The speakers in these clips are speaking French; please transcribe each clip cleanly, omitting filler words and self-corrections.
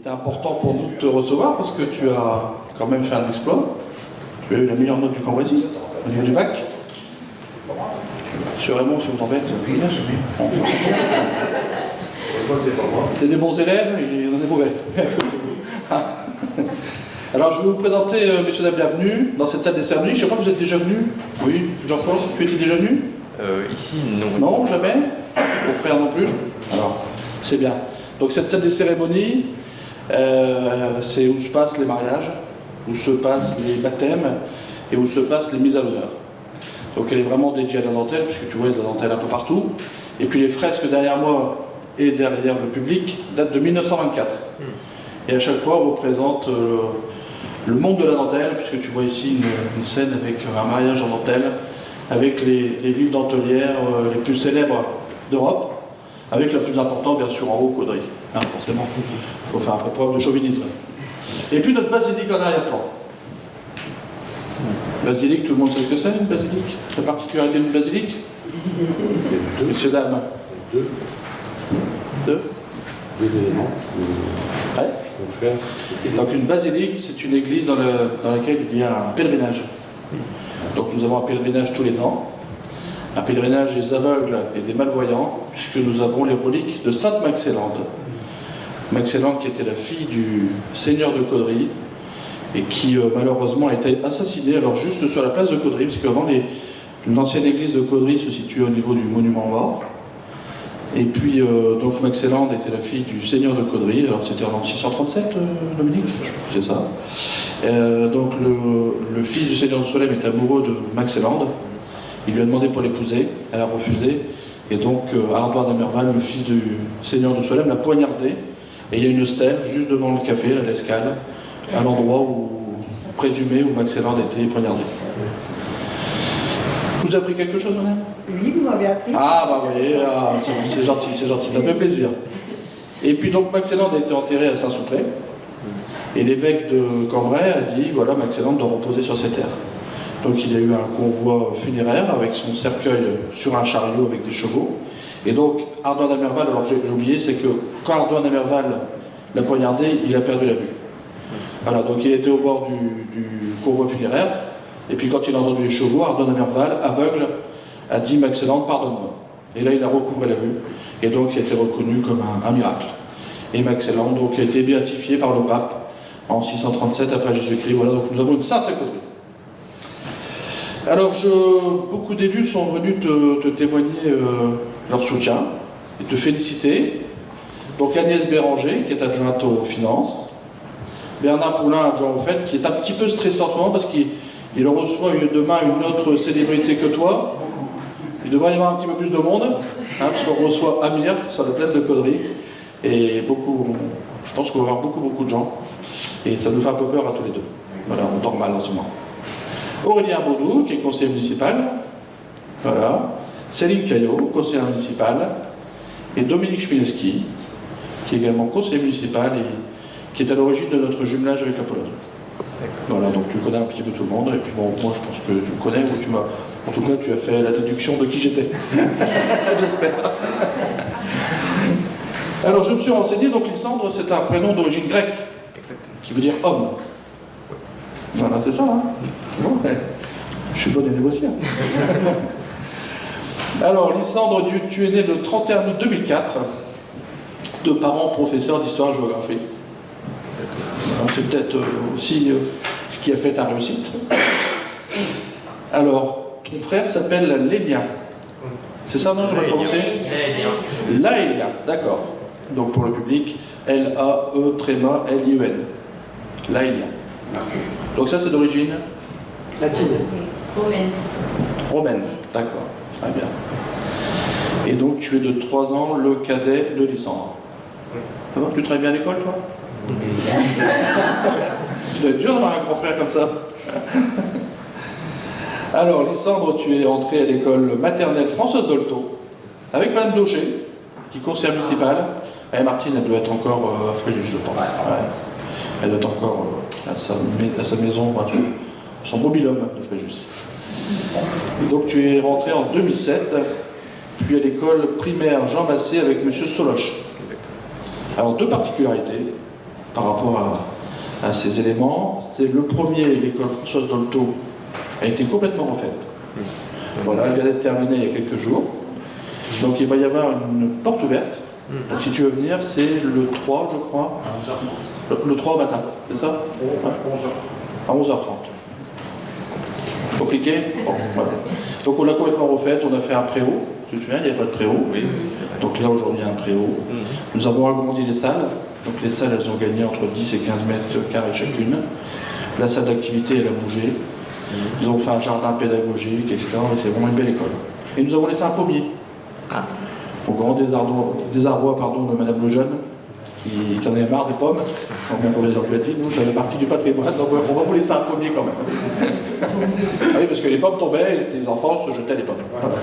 était important pour nous de te recevoir parce que tu as quand même fait un exploit. Tu as eu la meilleure note du Cambrésis, au niveau du bac. Sur Raymond, si vous embête. Oui, là, je mets. Il y a des bons élèves, il y en a des mauvais. Alors, je vais vous présenter, messieurs, dames, bienvenue dans cette salle des cérémonies. Je ne sais pas, vous êtes déjà venus? Oui, Jean-François, tu étais déjà venu? Ici, non. Non, jamais? Vos frères non plus? Alors, c'est bien. Donc, cette salle des cérémonies, c'est où se passent les mariages, où se passent les baptêmes et où se passent les mises à l'honneur. Donc, elle est vraiment dédiée à la dentelle, puisque tu vois, il y a de la dentelle un peu partout. Et puis, les fresques derrière moi et derrière le public datent de 1924. Et à chaque fois, on représente le monde de la dentelle, puisque tu vois ici une scène avec un mariage en dentelle, avec les villes dentelières les plus célèbres d'Europe, avec la plus importante, bien sûr, en haut, Caudry. Hein, forcément, il faut faire un peu preuve de chauvinisme. Et puis notre basilique en arrière-plan. Basilique, tout le monde sait ce que c'est, une basilique? La particularité d'une basilique? Messieurs, dames. Deux éléments. Ouais. Donc une basilique, c'est une église dans laquelle il y a un pèlerinage. Donc nous avons un pèlerinage tous les ans, un pèlerinage des aveugles et des malvoyants, puisque nous avons les reliques de Sainte Maxélande. Maxélande qui était la fille du seigneur de Caudry et qui malheureusement a été assassinée alors juste sur la place de Caudry, puisque avant l'ancienne église de Caudry se situait au niveau du monument mort. Et puis, donc Maxélande était la fille du seigneur de Caudry, alors c'était en 637, Dominique, je crois que c'est ça. Donc le fils du seigneur de Solesmes est amoureux de Maxélande, il lui a demandé pour l'épouser, elle a refusé, et donc Ardouin d'Amerval, le fils du seigneur de Solesmes, l'a poignardé, et il y a une stèle juste devant le café, à l'Escale, à l'endroit où, présumé, où Maxélande a été poignardé. Je vous ai appris quelque chose, madame? Oui, vous m'avez appris. Ah, bah oui, c'est gentil, ça me fait plaisir. Et puis donc Maxélande a été enterré à Saint-Soupré, et l'évêque de Cambrai a dit, voilà, Maxélande doit reposer sur ces terres. Donc il y a eu un convoi funéraire avec son cercueil sur un chariot avec des chevaux. Et donc Ardouin d'Amerval, alors j'ai oublié, c'est que quand Ardouin d'Amerval l'a poignardé, il a perdu la vue. Voilà, donc il était au bord du convoi funéraire. Et puis quand il a entendu les chevaux, Ardouin d'Amerval, aveugle, a dit Maxélande, pardonne-moi. Et là, il a recouvré la vue. Et donc, il a été reconnu comme un miracle. Et Maxélande, donc, a été béatifié par le pape en 637 après Jésus-Christ. Voilà, donc nous avons une sainte à Caudry. Alors, beaucoup d'élus sont venus te témoigner leur soutien et te féliciter. Donc Agnès Béranger, qui est adjointe aux finances. Bernard Poulain, adjoint aux fêtes, qui est un petit peu stressant en ce moment parce qu'il reçoit demain une autre célébrité que toi. Il devrait y avoir un petit peu plus de monde, hein, parce qu'on reçoit Amir sur la place de Caudry. Et je pense qu'on va avoir beaucoup de gens. Et ça nous fait un peu peur à tous les deux. Voilà, on dort mal en ce moment. Aurélien Baudou, qui est conseiller municipal. Voilà. Céline Caillot, conseillère municipale. Et Dominique Chmielewski, qui est également conseiller municipal et qui est à l'origine de notre jumelage avec la Pologne. Voilà, donc tu connais un petit peu tout le monde, et puis bon, moi je pense que tu me connais, ou en tout cas tu as fait la déduction de qui j'étais. J'espère. Alors je me suis renseigné, donc Lysandre c'est un prénom d'origine grecque, qui veut dire homme. Voilà, c'est ça, hein. Bon, ouais. Je suis bon à négocier. Alors Lysandre, tu es né le 31 août 2004, de parents professeurs d'histoire-géographie. C'est peut-être aussi ce qui a fait ta réussite. Alors, ton frère s'appelle Lélien. C'est ça, non, je vais prononcer? Laélien, d'accord. Donc pour le public, L-A-E-L-I-E-N. Laélien. Donc ça, c'est d'origine Latine. Romaine. Romaine, d'accord, très bien. Et donc tu es de 3 ans le cadet de Lysandre. Ça va? Tu travailles bien à l'école, toi? Ça doit être dur d'avoir un grand frère comme ça. Alors, Lysandre, tu es entré à l'école maternelle Françoise Dolto, avec Madame Daucher, qui est conseillère municipale. Et Martine, elle doit être encore à Fréjus, je pense. Ouais. Elle doit être encore à sa maison, son mobil-homme de Fréjus. Et donc, tu es rentré en 2007, puis à l'école primaire Jean Massé avec M. Soloche. Exactement. Alors, 2 particularités. rapport à ces éléments. C'est le premier, l'école Françoise Dolto a été complètement refaite. Voilà, elle vient d'être terminée il y a quelques jours. Donc il va y avoir une porte ouverte. Donc si tu veux venir, c'est le 3, je crois. Le 3 au matin, c'est ça? À 11h30. Compliqué? Bon, voilà. Donc on l'a complètement refaite, on a fait un préau. Tu te souviens, il n'y avait pas de préau. Oui, c'est vrai. Donc là aujourd'hui il y a un préau. Nous avons agrandi les salles. Donc les salles, elles ont gagné entre 10 et 15 mètres carrés chacune. La salle d'activité, elle a bougé. Nous avons fait un jardin pédagogique, etc. Et c'est vraiment une belle école. Et nous avons laissé un pommier. Au grand désarroi de Madame Lejeune, qui en avait marre des pommes. Quand mon professeur lui a dit, nous, ça fait partie du patrimoine, donc on va vous laisser un pommier quand même. Ah oui, parce que les pommes tombaient et les enfants se jetaient les pommes. Voilà.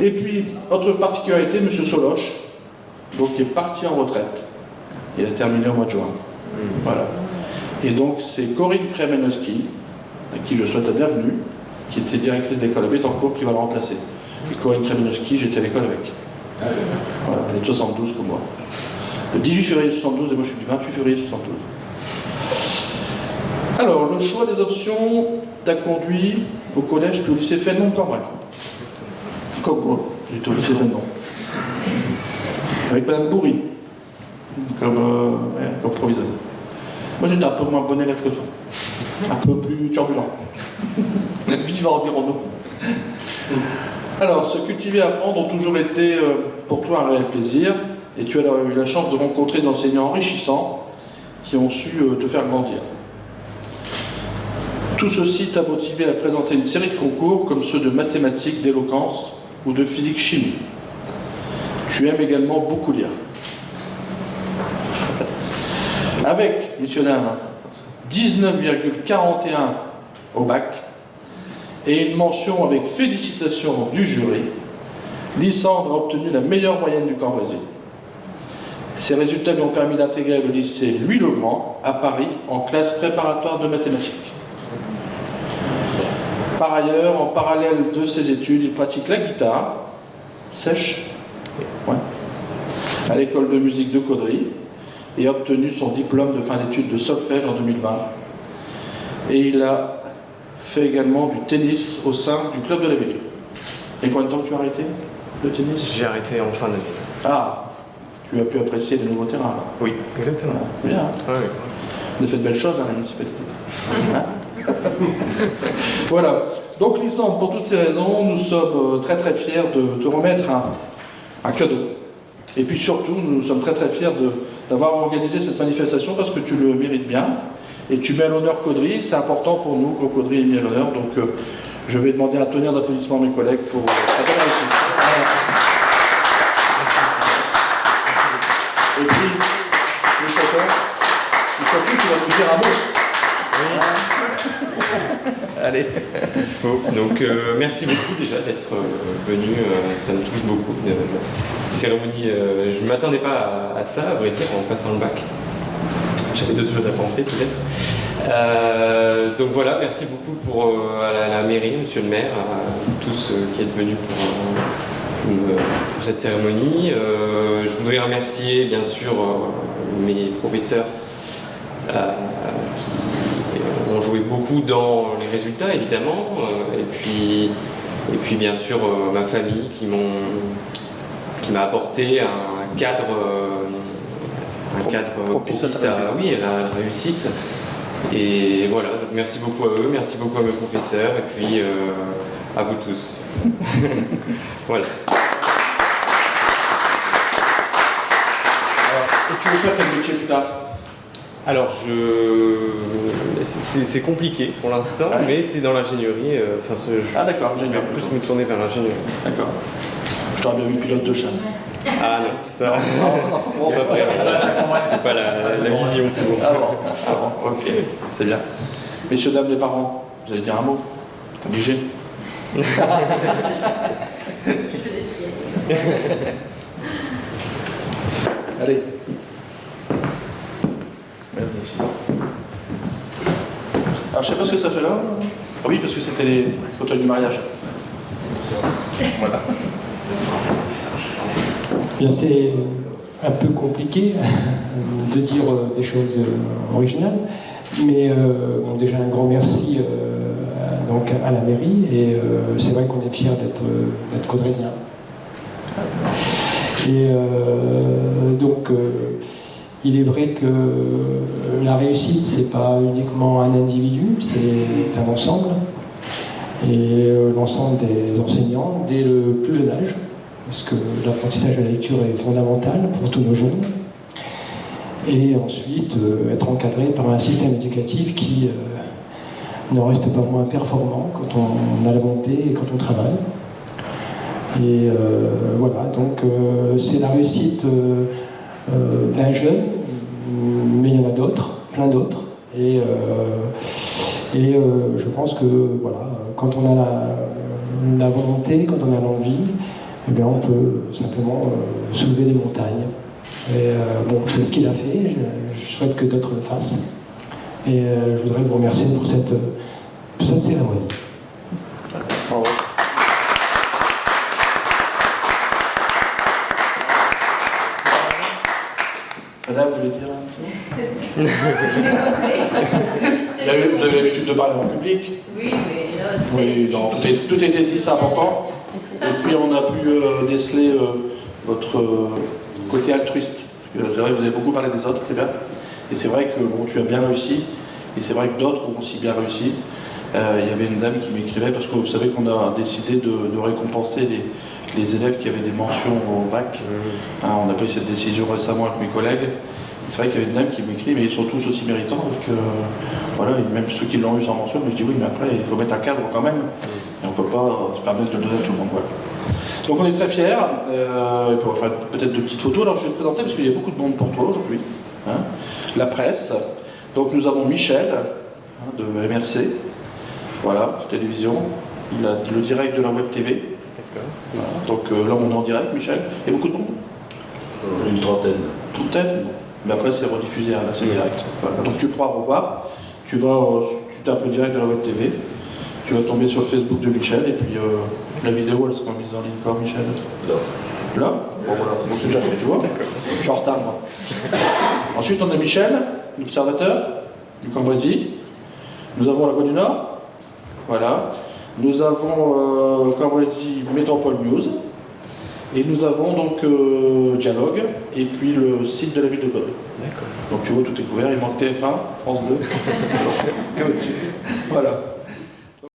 Et puis, autre particularité, M. Soloche, donc, qui est parti en retraite. Il a terminé au mois de juin. Voilà. Et donc, c'est Corinne Kremenowski, à qui je souhaite la bienvenue, qui était directrice d'école à Bettencourt, qui va la remplacer. Et Corinne Kremenowski, j'étais à l'école avec. Voilà, elle est de 72 comme moi. Le 18 février 72, et moi je suis du 28 février 72. Alors, le choix des options t'a conduit au collège puis au lycée Fénelon-Cambrai. Comme moi, j'étais au lycée Fénelon. Avec Madame Bourri, comme proviseure. Moi j'étais un peu moins bon élève que toi. Un peu plus turbulent. Vivant, dirons-nous. Alors, se cultiver et apprendre ont toujours été pour toi un réel plaisir, et tu as eu la chance de rencontrer des enseignants enrichissants qui ont su te faire grandir. Tout ceci t'a motivé à présenter une série de concours comme ceux de mathématiques, d'éloquence ou de physique-chimie. Tu aimes également beaucoup lire. Avec, messieurs dames, 19,41 au bac, et une mention avec félicitations du jury, Lysandre a obtenu la meilleure moyenne du Cambrésis. Ces résultats lui ont permis d'intégrer le lycée Louis-le-Grand à Paris en classe préparatoire de mathématiques. Par ailleurs, en parallèle de ses études, il pratique la guitare, sèche, à l'école de musique de Caudry, et a obtenu son diplôme de fin d'études de solfège en 2020. Et il a fait également du tennis au sein du club de la ville. Et combien de temps tu as arrêté le tennis? J'ai arrêté en fin d'année. Ah, tu as pu apprécier les nouveaux terrains là. Oui, exactement. Bien. Oui. On a fait de belles choses à la municipalité. Hein? Voilà. Donc Lysandre, pour toutes ces raisons, nous sommes très très fiers de te remettre un cadeau. Et puis surtout, nous sommes très très fiers d'avoir organisé cette manifestation parce que tu le mérites bien. Et tu mets à l'honneur Caudry, c'est important pour nous que Caudry ait mis à l'honneur. Donc je vais demander un tonnerre d'applaudissements à mes collègues pour la bonne réussite. Et puis, surtout, tu vas nous dire un mot. Allez. Donc merci beaucoup déjà d'être venu, ça me touche beaucoup. Cérémonie, je ne m'attendais pas à ça, à vrai dire, en passant le bac. J'avais d'autres choses à penser peut-être. Donc voilà, merci beaucoup pour à la mairie, monsieur le maire, à tous qui êtes venus pour cette cérémonie. Je voudrais remercier bien sûr mes professeurs qui ont joué beaucoup dans les résultats évidemment, et puis bien sûr ma famille qui m'a apporté un cadre propice à la réussite. Et voilà, donc merci beaucoup à eux, merci beaucoup à mes professeurs, et puis à vous tous. Voilà. Et tu veux faire quel métier plus tard? Alors, c'est compliqué pour l'instant, mais c'est dans l'ingénierie. Ah d'accord, ingénieur. Je vais plus me tourner vers l'ingénierie. D'accord. Je t'aurais bien vu pilote de chasse. Ah non, ça. Non, pas prêt. J'ai pas la vision pour. Ah bon, ok, c'est bien. Messieurs, dames, les parents, vous allez dire un mot? Obligé. Je te laisse y aller. Allez. Merci. Alors, je sais pas ce que ça fait là. Ah oui, parce que c'était les fauteuils du mariage. Voilà. Bien, c'est un peu compliqué de dire des choses originales. Mais bon, déjà un grand merci donc à la mairie, et c'est vrai qu'on est fiers d'être caudrésien. Et donc il est vrai que la réussite, c'est pas uniquement un individu, c'est un ensemble. Et l'ensemble des enseignants dès le plus jeune âge, parce que l'apprentissage de la lecture est fondamental pour tous nos jeunes. Et ensuite être encadré par un système éducatif qui n'en reste pas moins performant quand on a la volonté et quand on travaille. Et voilà, donc c'est la réussite d'un jeune, mais il y en a d'autres, plein d'autres. Et je pense que voilà, quand on a la volonté, quand on a l'envie, eh bien on peut simplement soulever des montagnes. Et bon, c'est ce qu'il a fait, je souhaite que d'autres le fassent. Et je voudrais vous remercier pour cette cérémonie. Bravo. Madame, vous voulez dire un mot? Vous avez l'habitude de parler en public? Oui, mais là, Oui, non, tout était dit, c'est important. Et puis on a pu déceler votre côté altruiste. Parce que c'est vrai que vous avez beaucoup parlé des autres, très bien. Et c'est vrai que bon, tu as bien réussi. Et c'est vrai que d'autres ont aussi bien réussi. Il y avait une dame qui m'écrivait, parce que vous savez qu'on a décidé de récompenser les élèves qui avaient des mentions au bac. On a pris cette décision récemment avec mes collègues. C'est vrai qu'il y avait une dame qui m'écrit, mais ils sont tous aussi méritants, parce que voilà, même ceux qui l'ont eu sans mention, mais je dis oui, mais après il faut mettre un cadre quand même, et on ne peut pas se permettre de le donner à tout le monde. Voilà. Donc on est très fiers, et puis on va faire peut-être de petites photos. Alors je vais te présenter, parce qu'il y a beaucoup de monde pour toi aujourd'hui. Hein. La presse, donc nous avons Michel, de MRC, voilà, télévision, il a le direct de la web TV. Voilà. Donc là on est en direct, Michel, il y a beaucoup de monde. Une trentaine. Trentaine. Mais après c'est rediffusé, là c'est direct. Voilà. Donc tu pourras revoir, tu tapes le direct de la web TV, tu vas tomber sur le Facebook de Michel, et puis la vidéo elle sera mise en ligne quand, Michel? Là. Bon voilà, donc c'est déjà fait, tu vois. Je suis en retard moi. Ensuite on a Michel, l'observateur du Cambrésis. Nous avons la Voix du Nord, voilà. Nous avons Cambrésis Métropole News. Et nous avons donc Dialogue, et puis le site de la ville de Godry. D'accord. Donc tu vois, tout est couvert, il manque TF1, France 2. Voilà.